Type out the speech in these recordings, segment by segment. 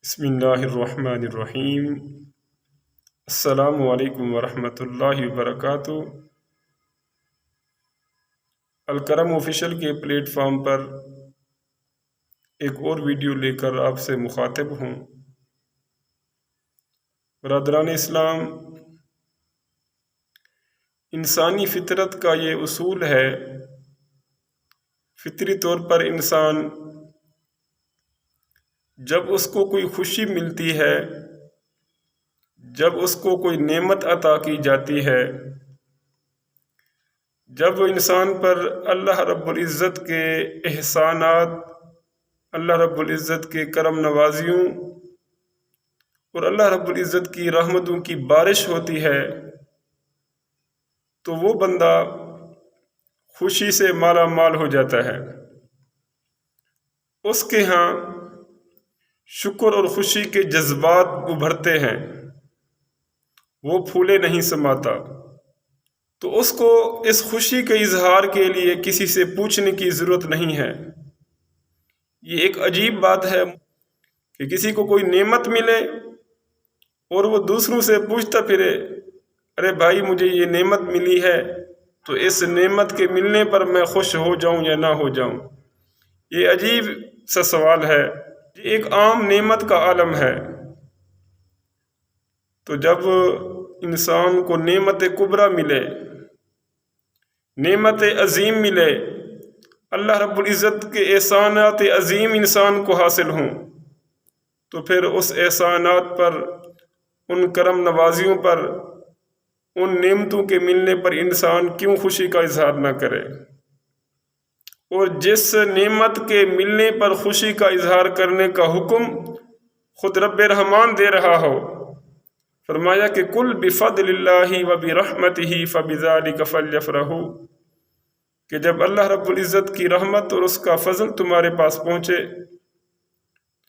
بسم اللہ الرحمن الرحیم۔ السلام علیکم ورحمۃ اللہ وبرکاتہ۔ الکرم آفیشیل کے پلیٹ فارم پر ایک اور ویڈیو لے کر آپ سے مخاطب ہوں۔ برادران اسلام، انسانی فطرت کا یہ اصول ہے، فطری طور پر انسان جب اس کو کوئی خوشی ملتی ہے، جب اس کو کوئی نعمت عطا کی جاتی ہے، جب انسان پر اللہ رب العزت کے احسانات، اللہ رب العزت کے کرم نوازیوں اور اللہ رب العزت کی رحمتوں کی بارش ہوتی ہے، تو وہ بندہ خوشی سے مالا مال ہو جاتا ہے۔ اس کے ہاں شکر اور خوشی کے جذبات ابھرتے ہیں، وہ پھولے نہیں سماتا۔ تو اس کو اس خوشی کے اظہار کے لیے کسی سے پوچھنے کی ضرورت نہیں ہے۔ یہ ایک عجیب بات ہے کہ کسی کو کوئی نعمت ملے اور وہ دوسروں سے پوچھتا پھرے، ارے بھائی مجھے یہ نعمت ملی ہے تو اس نعمت کے ملنے پر میں خوش ہو جاؤں یا نہ ہو جاؤں۔ یہ عجیب سا سوال ہے، یہ ایک عام نعمت کا عالم ہے۔ تو جب انسان کو نعمت کبریٰ ملے، نعمت عظیم ملے، اللہ رب العزت کے احسانات عظیم انسان کو حاصل ہوں، تو پھر اس احسانات پر، ان کرم نوازیوں پر، ان نعمتوں کے ملنے پر انسان کیوں خوشی کا اظہار نہ کرے؟ اور جس نعمت کے ملنے پر خوشی کا اظہار کرنے کا حکم خود رب رحمان دے رہا ہو، فرمایا کہ قل بفضل اللہ وبرحمتہ فبذلک فلیفرحوا، کہ جب اللہ رب العزت کی رحمت اور اس کا فضل تمہارے پاس پہنچے،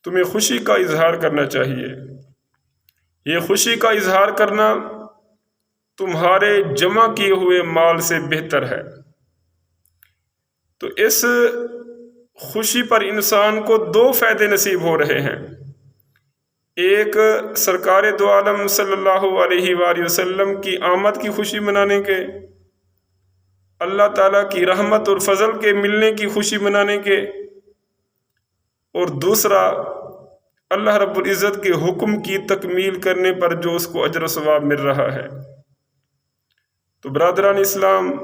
تمہیں خوشی کا اظہار کرنا چاہیے۔ یہ خوشی کا اظہار کرنا تمہارے جمع کیے ہوئے مال سے بہتر ہے۔ تو اس خوشی پر انسان کو دو فائدے نصیب ہو رہے ہیں۔ ایک، سرکار دو عالم صلی اللہ علیہ وآلہ وسلم کی آمد کی خوشی منانے کے، اللہ تعالیٰ کی رحمت اور فضل کے ملنے کی خوشی منانے کے، اور دوسرا، اللہ رب العزت کے حکم کی تکمیل کرنے پر جو اس کو اجر و ثواب مل رہا ہے۔ تو برادران اسلام،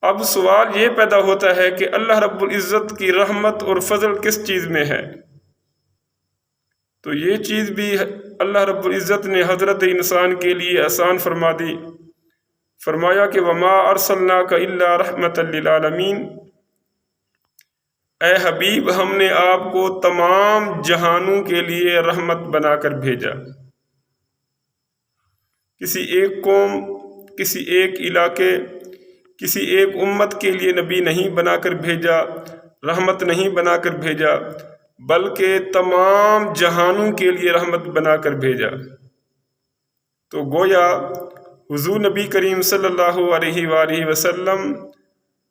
اب سوال یہ پیدا ہوتا ہے کہ اللہ رب العزت کی رحمت اور فضل کس چیز میں ہے؟ تو یہ چیز بھی اللہ رب العزت نے حضرت انسان کے لیے آسان فرما دی۔ فرمایا کہ وما ارسلناک الا رحمۃ للعالمین، اے حبیب ہم نے آپ کو تمام جہانوں کے لیے رحمت بنا کر بھیجا۔ کسی ایک قوم، کسی ایک علاقے، کسی ایک امت کے لیے نبی نہیں بنا کر بھیجا، رحمت نہیں بنا کر بھیجا، بلکہ تمام جہانوں کے لیے رحمت بنا کر بھیجا۔ تو گویا حضور نبی کریم صلی اللہ علیہ وآلہ وسلم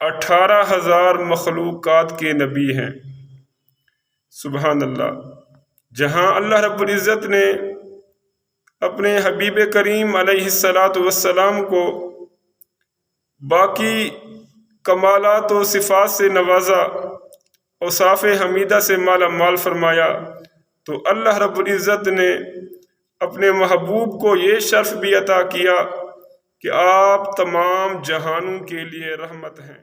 18,000 مخلوقات کے نبی ہیں۔ سبحان اللہ۔ جہاں اللہ رب العزت نے اپنے حبیب کریم علیہ السلام کو باقی کمالات و صفات سے نوازا، اوصاف حمیدہ سے مالا مال فرمایا، تو اللہ رب العزت نے اپنے محبوب کو یہ شرف بھی عطا کیا کہ آپ تمام جہانوں کے لیے رحمت ہیں۔